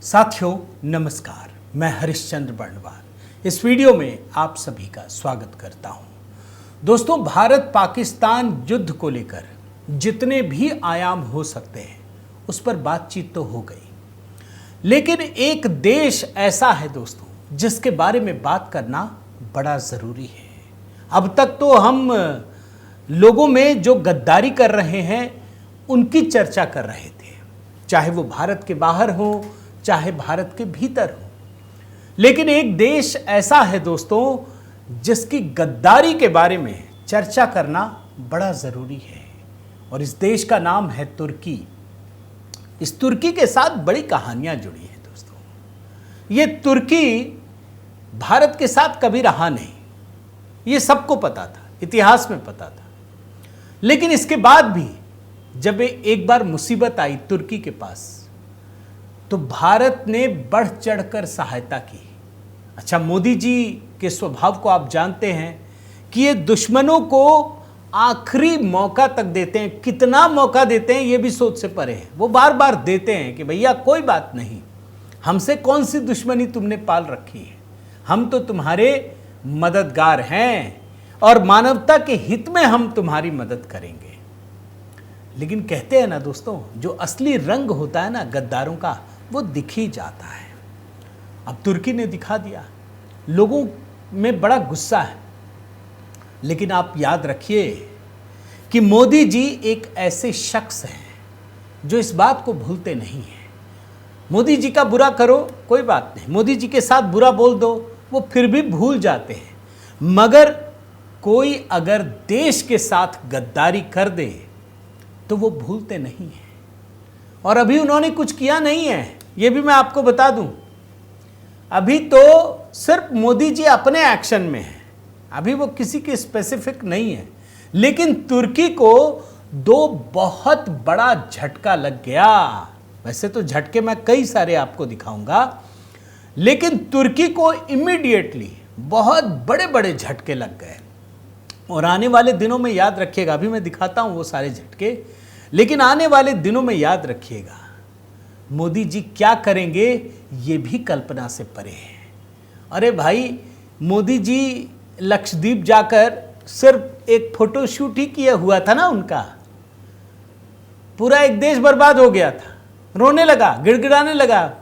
साथियों नमस्कार, मैं हरिश्चंद्र बर्णवाल इस वीडियो में आप सभी का स्वागत करता हूं। दोस्तों, भारत पाकिस्तान युद्ध को लेकर जितने भी आयाम हो सकते हैं उस पर बातचीत तो हो गई, लेकिन एक देश ऐसा है दोस्तों जिसके बारे में बात करना बड़ा ज़रूरी है। अब तक तो हम लोगों में जो गद्दारी कर रहे हैं उनकी चर्चा कर रहे थे, चाहे वो भारत के बाहर हो चाहे भारत के भीतर हो। लेकिन एक देश ऐसा है दोस्तों जिसकी गद्दारी के बारे में चर्चा करना बड़ा ज़रूरी है, और इस देश का नाम है तुर्की। इस तुर्की के साथ बड़ी कहानियां जुड़ी हैं दोस्तों। ये तुर्की भारत के साथ कभी रहा नहीं, ये सबको पता था, इतिहास में पता था। लेकिन इसके बाद भी जब एक बार मुसीबत आई तुर्की के पास, तो भारत ने बढ़ चढ़कर सहायता की। अच्छा, मोदी जी के स्वभाव को आप जानते हैं कि ये दुश्मनों को आखिरी मौका तक देते हैं। कितना मौका देते हैं ये भी सोच से परे है। वो बार बार देते हैं कि भैया कोई बात नहीं, हमसे कौन सी दुश्मनी तुमने पाल रखी है, हम तो तुम्हारे मददगार हैं और मानवता के हित में हम तुम्हारी मदद करेंगे। लेकिन कहते हैं ना दोस्तों, जो असली रंग होता है ना गद्दारों का, वो दिख ही जाता है। अब तुर्की ने दिखा दिया, लोगों में बड़ा गुस्सा है। लेकिन आप याद रखिए कि मोदी जी एक ऐसे शख्स हैं जो इस बात को भूलते नहीं हैं। मोदी जी का बुरा करो कोई बात नहीं, मोदी जी के साथ बुरा बोल दो, वो फिर भी भूल जाते हैं। मगर कोई अगर देश के साथ गद्दारी कर दे तो वो भूलते नहीं हैं। और अभी उन्होंने कुछ किया नहीं है, ये भी मैं आपको बता दूं। अभी तो सिर्फ मोदी जी अपने एक्शन में हैं, अभी वो किसी के स्पेसिफिक नहीं है। लेकिन तुर्की को दो बहुत बड़ा झटका लग गया। वैसे तो झटके मैं कई सारे आपको दिखाऊंगा, लेकिन तुर्की को इमीडिएटली बहुत बड़े बड़े झटके लग गए। और आने वाले दिनों में याद रखिएगा, अभी मैं दिखाता हूं वो सारे झटके, लेकिन आने वाले दिनों में याद रखिएगा मोदी जी क्या करेंगे ये भी कल्पना से परे है। अरे भाई, मोदी जी लक्षद्वीप जाकर सिर्फ एक फोटोशूट ही किया हुआ था ना उनका, पूरा एक देश बर्बाद हो गया था। रोने लगा, गिड़गिड़ाने लगा,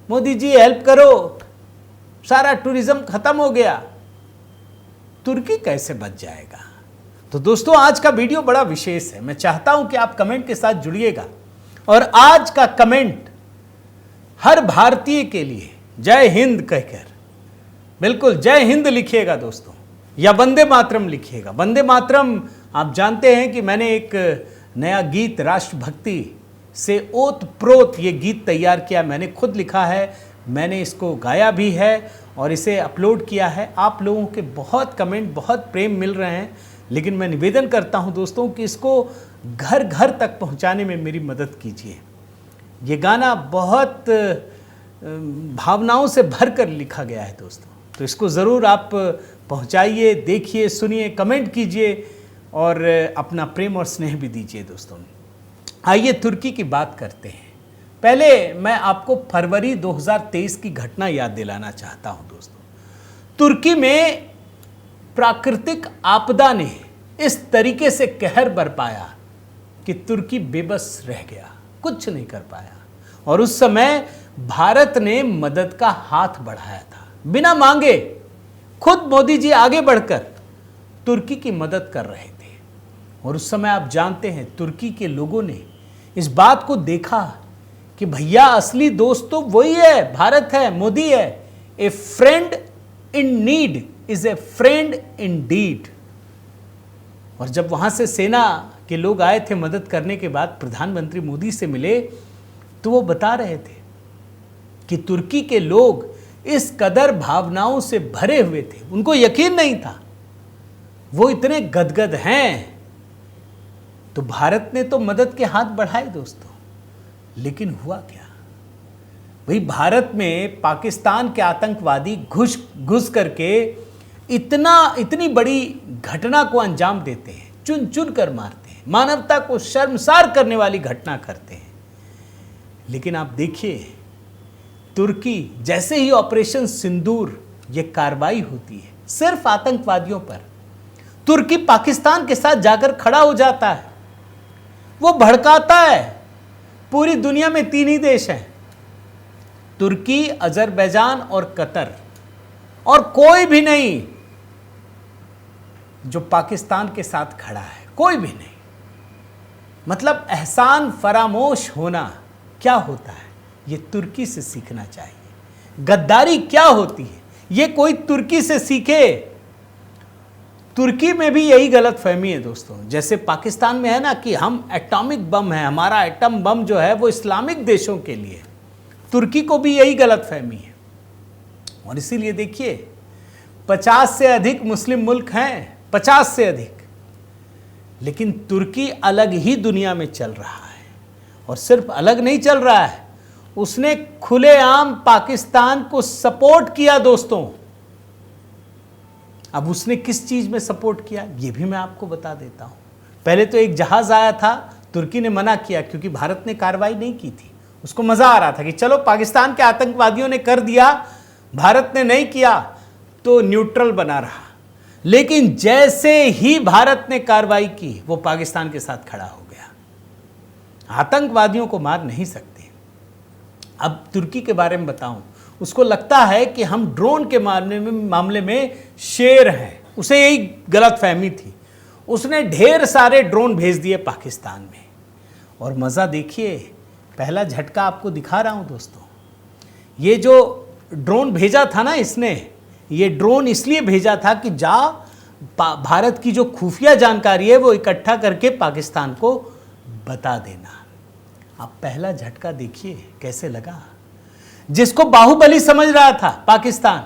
मोदी जी हेल्प करो, सारा टूरिज्म खत्म हो गया। तुर्की कैसे बच जाएगा? तो दोस्तों, आज का वीडियो बड़ा विशेष है। मैं चाहता हूं कि आप कमेंट के साथ जुड़िएगा, और आज का कमेंट हर भारतीय के लिए जय हिंद कहकर, बिल्कुल जय हिंद लिखिएगा दोस्तों, या वंदे मातरम लिखिएगा। वंदे मातरम आप जानते हैं कि मैंने एक नया गीत राष्ट्रभक्ति से ओत प्रोत ये गीत तैयार किया, मैंने खुद लिखा है, मैंने इसको गाया भी है और इसे अपलोड किया है। आप लोगों के बहुत कमेंट, बहुत प्रेम मिल रहे हैं, लेकिन मैं निवेदन करता हूं दोस्तों कि इसको घर घर तक पहुंचाने में मेरी मदद कीजिए। ये गाना बहुत भावनाओं से भरकर लिखा गया है दोस्तों, तो इसको ज़रूर आप पहुंचाइए, देखिए, सुनिए, कमेंट कीजिए और अपना प्रेम और स्नेह भी दीजिए दोस्तों। आइए तुर्की की बात करते हैं। पहले मैं आपको फरवरी 2023 की घटना याद दिलाना चाहता हूं दोस्तों। तुर्की में प्राकृतिक आपदा ने इस तरीके से कहर बरपाया कि तुर्की बेबस रह गया, कुछ नहीं कर पाया। और उस समय भारत ने मदद का हाथ बढ़ाया था, बिना मांगे खुद मोदी जी आगे बढ़कर तुर्की की मदद कर रहे थे। और उस समय आप जानते हैं तुर्की के लोगों ने इस बात को देखा कि भैया असली दोस्त तो वही है, भारत है, मोदी है। A friend in need is a friend in deed. और जब वहां से सेना के लोग आए थे मदद करने के बाद, प्रधानमंत्री मोदी से मिले, तो वो बता रहे थे कि तुर्की के लोग इस कदर भावनाओं से भरे हुए थे, उनको यकीन नहीं था, वो इतने गदगद हैं। तो भारत ने तो मदद के हाथ बढ़ाए दोस्तों, लेकिन हुआ क्या? भाई, भारत में पाकिस्तान के आतंकवादी घुस करके इतनी बड़ी घटना को अंजाम देते हैं, चुन चुन कर मारते हैं, मानवता को शर्मसार करने वाली घटना करते हैं। लेकिन आप देखिए, तुर्की जैसे ही ऑपरेशन सिंदूर ये कार्रवाई होती है सिर्फ आतंकवादियों पर, तुर्की पाकिस्तान के साथ जाकर खड़ा हो जाता है। वो भड़काता है। पूरी दुनिया में 3 ही देश हैं, तुर्की, अजरबैजान और कतर, और कोई भी नहीं जो पाकिस्तान के साथ खड़ा है, कोई भी नहीं। मतलब एहसान फरामोश होना क्या होता है, ये तुर्की से सीखना चाहिए। गद्दारी क्या होती है, ये कोई तुर्की से सीखे। तुर्की में भी यही गलत फहमी है दोस्तों। जैसे पाकिस्तान में है ना कि हम एटॉमिक बम है, हमारा एटम बम जो है वो इस्लामिक देशों के लिए, तुर्की को भी यही गलत फहमी है। और इसीलिए देखिए 50 से अधिक मुस्लिम मुल्क हैं, 50 से अधिक, लेकिन तुर्की अलग ही दुनिया में चल रहा है। और सिर्फ अलग नहीं चल रहा है, उसने खुलेआम पाकिस्तान को सपोर्ट किया दोस्तों। अब उसने किस चीज में सपोर्ट किया ये भी मैं आपको बता देता हूं। पहले तो एक जहाज आया था, तुर्की ने मना किया क्योंकि भारत ने कार्रवाई नहीं की थी। उसको मजा आ रहा था कि चलो पाकिस्तान के आतंकवादियों ने कर दिया, भारत ने नहीं किया, तो न्यूट्रल बना रहा। लेकिन जैसे ही भारत ने कार्रवाई की वो पाकिस्तान के साथ खड़ा हो गया। आतंकवादियों को मार नहीं सकते। अब तुर्की के बारे में बताऊं, उसको लगता है कि हम ड्रोन के मामले में शेर हैं। उसे यही गलत फहमी थी। उसने ढेर सारे ड्रोन भेज दिए पाकिस्तान में। और मज़ा देखिए, पहला झटका आपको दिखा रहा हूं दोस्तों। ये जो ड्रोन भेजा था ना इसने, ये ड्रोन इसलिए भेजा था कि भारत की जो खुफिया जानकारी है वो इकट्ठा करके पाकिस्तान को बता देना। अब पहला झटका देखिए कैसे लगा। जिसको बाहुबली समझ रहा था पाकिस्तान,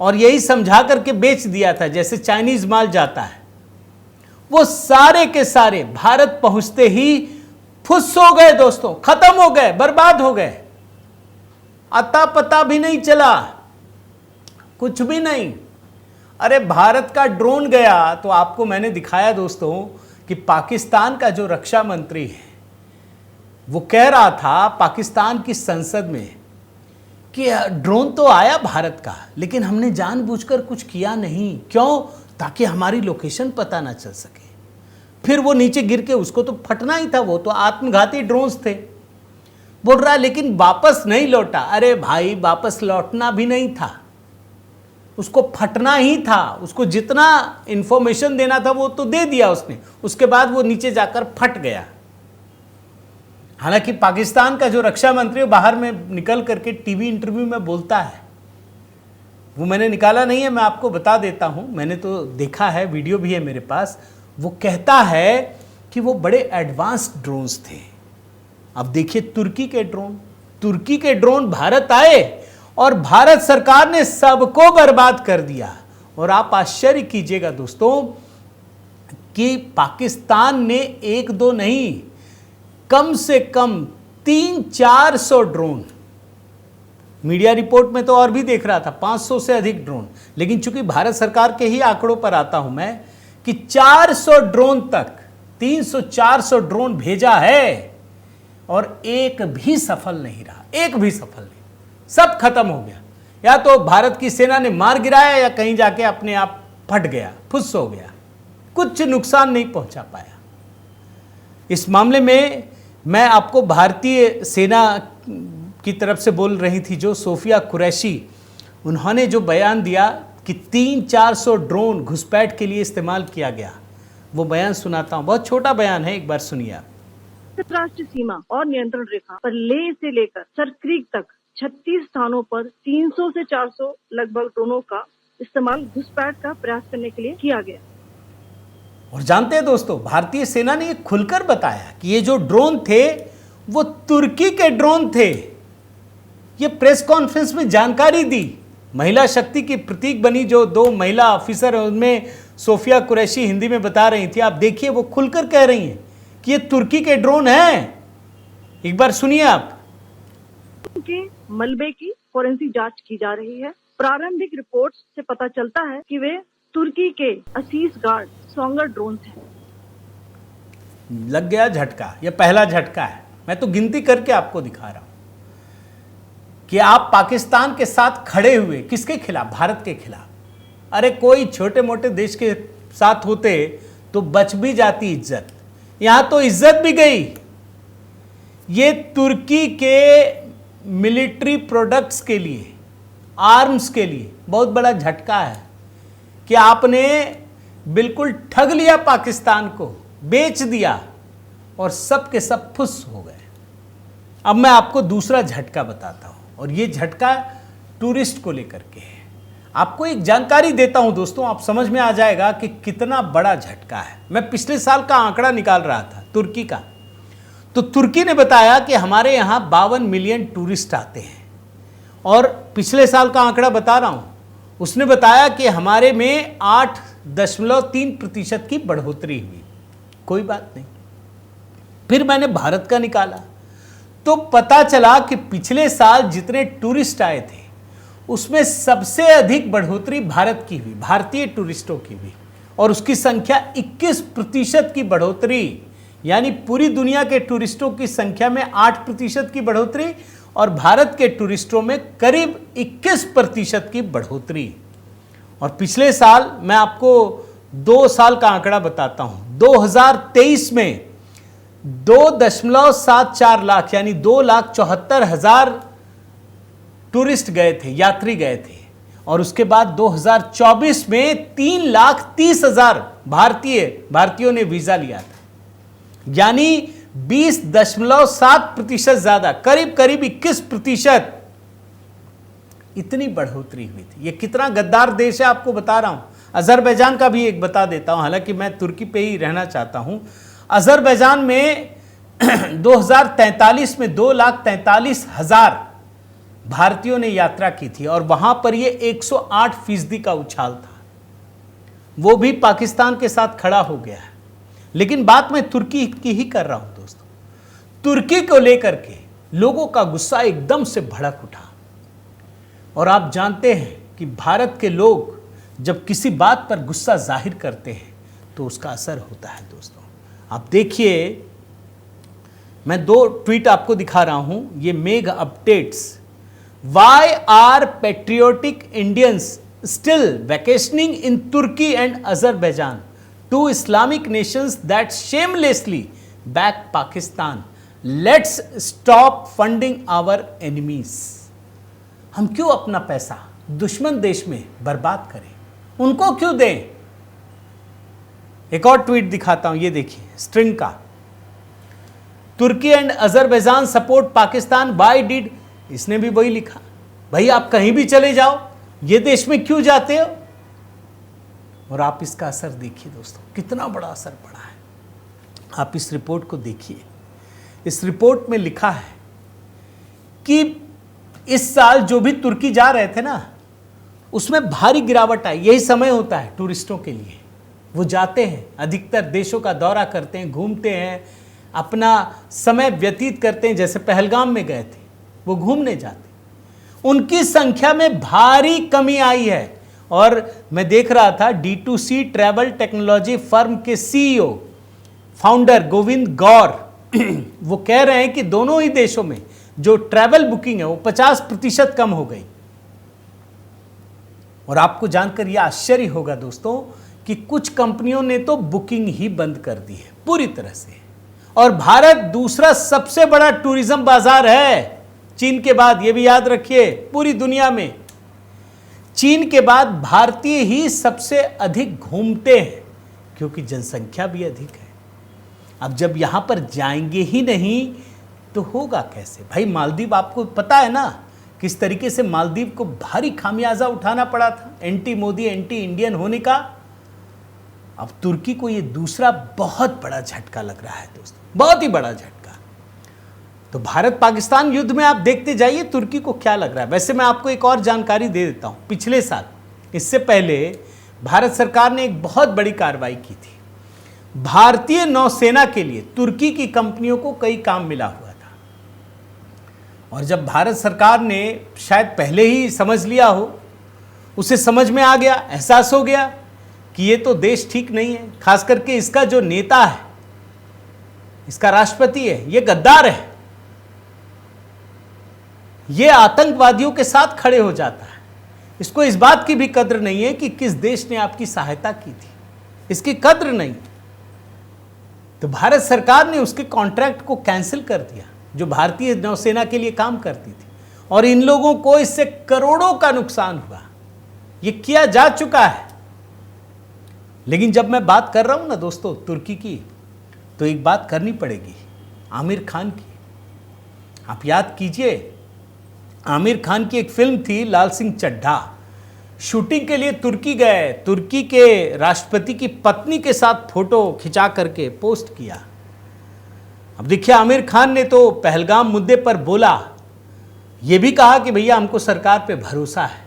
और यही समझा करके बेच दिया था जैसे चाइनीज माल जाता है, वो सारे के सारे भारत पहुंचते ही फुस हो गए दोस्तों, खत्म हो गए, बर्बाद हो गए। अता पता भी नहीं चला, कुछ भी नहीं। अरे भारत का ड्रोन गया तो आपको मैंने दिखाया दोस्तों कि पाकिस्तान का जो रक्षा मंत्री है वो कह रहा था पाकिस्तान की संसद में कि ड्रोन तो आया भारत का, लेकिन हमने जानबूझकर कुछ किया नहीं। क्यों? ताकि हमारी लोकेशन पता ना चल सके। फिर वो नीचे गिर के उसको तो फटना ही था, वो तो आत्मघाती ड्रोन्स थे। बोल रहा है लेकिन वापस नहीं लौटा। अरे भाई वापस लौटना भी नहीं था, उसको फटना ही था। उसको जितना इंफॉर्मेशन देना था वो तो दे दिया उसने, उसके बाद वो नीचे जाकर फट गया। हालांकि पाकिस्तान का जो रक्षा मंत्री बाहर में निकल करके टीवी इंटरव्यू में बोलता है, वो मैंने निकाला नहीं है, मैं आपको बता देता हूं, मैंने तो देखा है, वीडियो भी है मेरे पास। वो कहता है कि वो बड़े एडवांस्ड ड्रोन्स थे। अब देखिए तुर्की के ड्रोन भारत आए और भारत सरकार ने सबको बर्बाद कर दिया। और आप आश्चर्य कीजिएगा दोस्तों कि पाकिस्तान ने 1-2 नहीं, कम से कम 300-400 ड्रोन, मीडिया रिपोर्ट में तो और भी देख रहा था 500 से अधिक ड्रोन, लेकिन चूंकि भारत सरकार के ही आंकड़ों पर आता हूं मैं कि 400 ड्रोन तक, 300-400 ड्रोन भेजा है और एक भी सफल नहीं रहा, एक भी सफल नहीं, सब खत्म हो गया। या तो भारत की सेना ने मार गिराया या कहीं जाके अपने आप फट गया, फुस हो गया, कुछ नुकसान नहीं पहुंचा पाया। इस मामले में मैं आपको भारतीय सेना की तरफ से बोल रही थी जो सोफिया कुरैशी, उन्होंने जो बयान दिया कि 300-400 ड्रोन घुसपैठ के लिए इस्तेमाल किया गया, वो बयान सुनाता हूं। बहुत छोटा बयान है, एक बार सुनिए आप। राष्ट्रीय सीमा और नियंत्रण रेखा पर लेह से लेकर सरक्रीक तक 36 स्थानों पर 300 से 400 लगभग ड्रोनों का इस्तेमाल घुसपैठ का प्रयास करने के लिए किया गया। और जानते हैं दोस्तों, भारतीय सेना ने ये खुलकर बताया कि ये जो ड्रोन थे वो तुर्की के ड्रोन थे। ये प्रेस कॉन्फ्रेंस में जानकारी दी। महिला शक्ति की प्रतीक बनी जो 2 महिला ऑफिसर हैं, उनमें सोफिया कुरैशी हिंदी में बता रही थी। आप देखिए वो खुलकर कह रही हैं कि ये तुर्की के ड्रोन हैं। एक बार सुनिए आप। उनके मलबे की फोरेंसिक जांच की जा रही है। प्रारंभिक रिपोर्ट से पता चलता है कि वे तुर्की के असीस गार्ड सोंगर ड्रोन हैं। लग गया झटका, यह पहला झटका है। मैं तो गिनती करके आपको दिखा रहा हूं। कि आप पाकिस्तान के साथ खड़े हुए, किसके खिलाफ? भारत के खिलाफ। अरे कोई छोटे मोटे देश के साथ होते तो बच भी जाती इज्जत, यहां तो इज्जत भी गई। ये तुर्की के मिलिट्री प्रोडक्ट्स के लिए, आर्म्स के लिए बहुत बड़ा झटका है कि आपने बिल्कुल ठग लिया पाकिस्तान को, बेच दिया और सब के सब फुस हो गए। अब मैं आपको दूसरा झटका बताता हूं, और ये झटका टूरिस्ट को लेकर के है। आपको एक जानकारी देता हूं दोस्तों, आप समझ में आ जाएगा कि कितना बड़ा झटका है। मैं पिछले साल का आंकड़ा निकाल रहा था तुर्की का, तो तुर्की ने बताया कि हमारे यहां 52 मिलियन टूरिस्ट आते हैं, और पिछले साल का आंकड़ा बता रहा हूं, उसने बताया कि हमारे में 8.3% की बढ़ोतरी हुई। कोई बात नहीं। फिर मैंने भारत का निकाला तो पता चला कि पिछले साल जितने टूरिस्ट आए थे उसमें सबसे अधिक बढ़ोतरी भारत की हुई, भारतीय टूरिस्टों की हुई, और उसकी संख्या 21% की बढ़ोतरी, यानी पूरी दुनिया के टूरिस्टों की संख्या में 8% की बढ़ोतरी और भारत के टूरिस्टों में करीब 21% की बढ़ोतरी। और पिछले साल, मैं आपको 2 साल का आंकड़ा बताता हूं, 2023 में 2.74 लाख यानी 2,74,000 टूरिस्ट गए थे, यात्री गए थे, और उसके बाद 2024 में 3,30,000 भारतीयों ने वीजा लिया था, यानी 20.7% ज्यादा, करीब करीब 21% इतनी बढ़ोतरी हुई थी। ये कितना गद्दार देश है आपको बता रहा हूं। अजरबैजान का भी एक बता देता हूं, हालांकि मैं तुर्की पे ही रहना चाहता हूं। अजरबैजान में 2043 में 2,43,000 भारतीयों ने यात्रा की थी, और वहां पर ये 108% का उछाल था। वो भी पाकिस्तान के साथ खड़ा हो गया है। लेकिन बात मैं तुर्की की ही कर रहा हूं दोस्तों। तुर्की को लेकर के लोगों का गुस्सा एकदम से भड़क उठा, और आप जानते हैं कि भारत के लोग जब किसी बात पर गुस्सा जाहिर करते हैं तो उसका असर होता है दोस्तों। आप देखिए, मैं 2 ट्वीट आपको दिखा रहा हूं, ये Megh updates. Why are patriotic Indians still vacationing in Turkey and Azerbaijan, 2 Islamic nations that shamelessly back Pakistan, let's stop funding our enemies. हम क्यों अपना पैसा दुश्मन देश में बर्बाद करें, उनको क्यों दें? एक और ट्वीट दिखाता हूं, ये देखिए स्ट्रिंग का। Turkey and Azerbaijan support Pakistan, why did, इसने भी वही लिखा, भाई आप कहीं भी चले जाओ, ये देश में क्यों जाते हो? और आप इसका असर देखिए दोस्तों, कितना बड़ा असर पड़ा है। आप इस रिपोर्ट को देखिए। इस रिपोर्ट में लिखा है कि इस साल जो भी तुर्की जा रहे थे ना, उसमें भारी गिरावट आई। यही समय होता है टूरिस्टों के लिए, वो जाते हैं, अधिकतर देशों का दौरा करते हैं, घूमते हैं, अपना समय व्यतीत करते हैं। जैसे पहलगाम में गए थे, वो घूमने जाते, उनकी संख्या में भारी कमी आई है। और मैं देख रहा था D2C ट्रैवल टेक्नोलॉजी फर्म के CEO फाउंडर गोविंद गौर, वो कह रहे हैं कि दोनों ही देशों में जो ट्रैवल बुकिंग है वो 50% कम हो गई। और आपको जानकर यह आश्चर्य होगा दोस्तों कि कुछ कंपनियों ने तो बुकिंग ही बंद कर दी है पूरी तरह से। और भारत दूसरा सबसे बड़ा टूरिज्म बाजार है चीन के बाद, यह भी याद रखिए। पूरी दुनिया में चीन के बाद भारतीय ही सबसे अधिक घूमते हैं, क्योंकि जनसंख्या भी अधिक है। अब जब यहां पर जाएंगे ही नहीं तो होगा कैसे? भाई मालदीव, आपको पता है ना किस तरीके से मालदीव को भारी खामियाजा उठाना पड़ा था एंटी मोदी, एंटी इंडियन होने का। अब तुर्की को यह दूसरा बहुत बड़ा झटका लग रहा है दोस्तों, बहुत ही बड़ा झटका। तो भारत पाकिस्तान युद्ध में आप देखते जाइए तुर्की को क्या लग रहा है। वैसे मैं आपको एक और जानकारी दे देता हूं। पिछले साल, इससे पहले भारत सरकार ने एक बहुत बड़ी कार्रवाई की थी। भारतीय नौसेना के लिए तुर्की की कंपनियों को कई काम मिला हुआ था, और जब भारत सरकार ने शायद पहले ही समझ लिया हो, उसे समझ में आ गया, एहसास हो गया कि ये तो देश ठीक नहीं है। खास करके इसका जो नेता है, इसका राष्ट्रपति है, ये गद्दार है। ये आतंकवादियों के साथ खड़े हो जाता है। इसको इस बात की भी कद्र नहीं है कि किस देश ने आपकी सहायता की थी, इसकी कद्र नहीं। तो भारत सरकार ने उसके कॉन्ट्रैक्ट को कैंसिल कर दिया जो भारतीय नौसेना के लिए काम करती थी, और इन लोगों को इससे करोड़ों का नुकसान हुआ। ये किया जा चुका है। लेकिन जब मैं बात कर रहा हूं ना दोस्तों तुर्की की, तो एक बात करनी पड़ेगी आमिर खान की। आप याद कीजिए, आमिर खान की एक फिल्म थी लाल सिंह चड्ढा, शूटिंग के लिए तुर्की गए, तुर्की के राष्ट्रपति की पत्नी के साथ फोटो खिंचा करके पोस्ट किया। अब देखिए, आमिर खान ने तो पहलगाम मुद्दे पर बोला, ये भी कहा कि भैया हमको सरकार पे भरोसा है।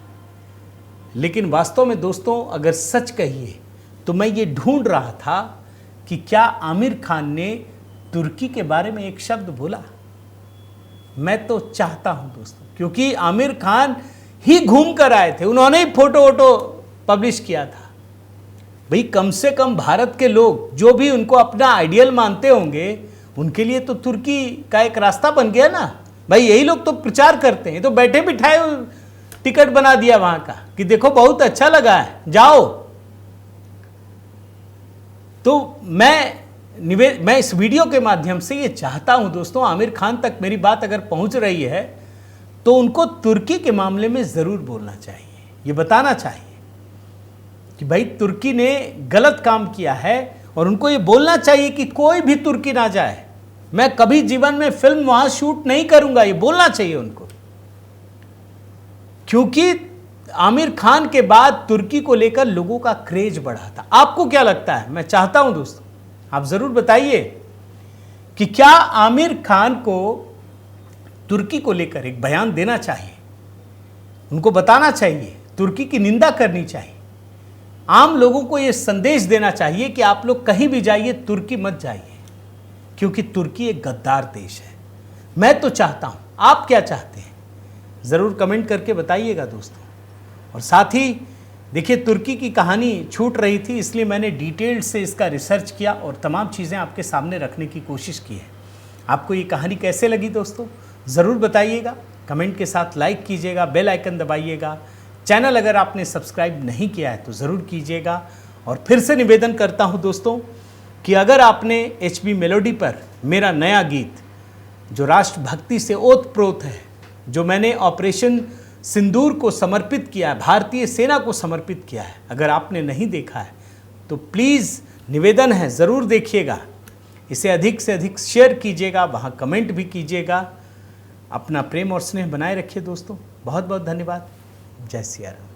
लेकिन वास्तव में दोस्तों अगर सच कहिए तो मैं ये ढूंढ रहा था कि क्या आमिर खान ने तुर्की के बारे में एक शब्द बोला। मैं तो चाहता हूं दोस्तों, क्योंकि आमिर खान ही घूम कर आए थे, उन्होंने ही फोटो वोटो पब्लिश किया था। भाई कम से कम भारत के लोग जो भी उनको अपना आइडियल मानते होंगे, उनके लिए तो तुर्की का एक रास्ता बन गया ना। भाई यही लोग तो प्रचार करते हैं, तो बैठे बिठाए टिकट बना दिया वहां का कि देखो बहुत अच्छा लगा है, जाओ। तो मैं इस वीडियो के माध्यम से ये चाहता हूं दोस्तों, आमिर खान तक मेरी बात अगर पहुंच रही है तो उनको तुर्की के मामले में जरूर बोलना चाहिए, ये बताना चाहिए कि भाई तुर्की ने गलत काम किया है, और उनको ये बोलना चाहिए कि कोई भी तुर्की ना जाए, मैं कभी जीवन में फिल्म वहां शूट नहीं करूंगा, ये बोलना चाहिए उनको। क्योंकि आमिर खान के बाद तुर्की को लेकर लोगों का क्रेज बढ़ा था। आपको क्या लगता है? मैं चाहता हूं दोस्तों आप जरूर बताइए कि क्या आमिर खान को तुर्की को लेकर एक बयान देना चाहिए, उनको बताना चाहिए, तुर्की की निंदा करनी चाहिए, आम लोगों को यह संदेश देना चाहिए कि आप लोग कहीं भी जाइए तुर्की मत जाइए, क्योंकि तुर्की एक गद्दार देश है। मैं तो चाहता हूं, आप क्या चाहते हैं ज़रूर कमेंट करके बताइएगा दोस्तों। और साथ ही देखिए, तुर्की की कहानी छूट रही थी, इसलिए मैंने डिटेल्ड से इसका रिसर्च किया और तमाम चीज़ें आपके सामने रखने की कोशिश की है। आपको ये कहानी कैसे लगी दोस्तों ज़रूर बताइएगा, कमेंट के साथ लाइक कीजिएगा, बेल आइकन दबाइएगा। चैनल अगर आपने सब्सक्राइब नहीं किया है तो ज़रूर कीजिएगा। और फिर से निवेदन करता हूँ दोस्तों कि अगर आपने HB मेलोडी पर मेरा नया गीत जो राष्ट्रभक्ति से ओतप्रोत है, जो मैंने ऑपरेशन सिंदूर को समर्पित किया है, भारतीय सेना को समर्पित किया है, अगर आपने नहीं देखा है तो प्लीज़ निवेदन है ज़रूर देखिएगा। इसे अधिक से अधिक शेयर कीजिएगा, वहाँ कमेंट भी कीजिएगा। अपना प्रेम और स्नेह बनाए रखिए दोस्तों। बहुत बहुत धन्यवाद। जय सिया राम।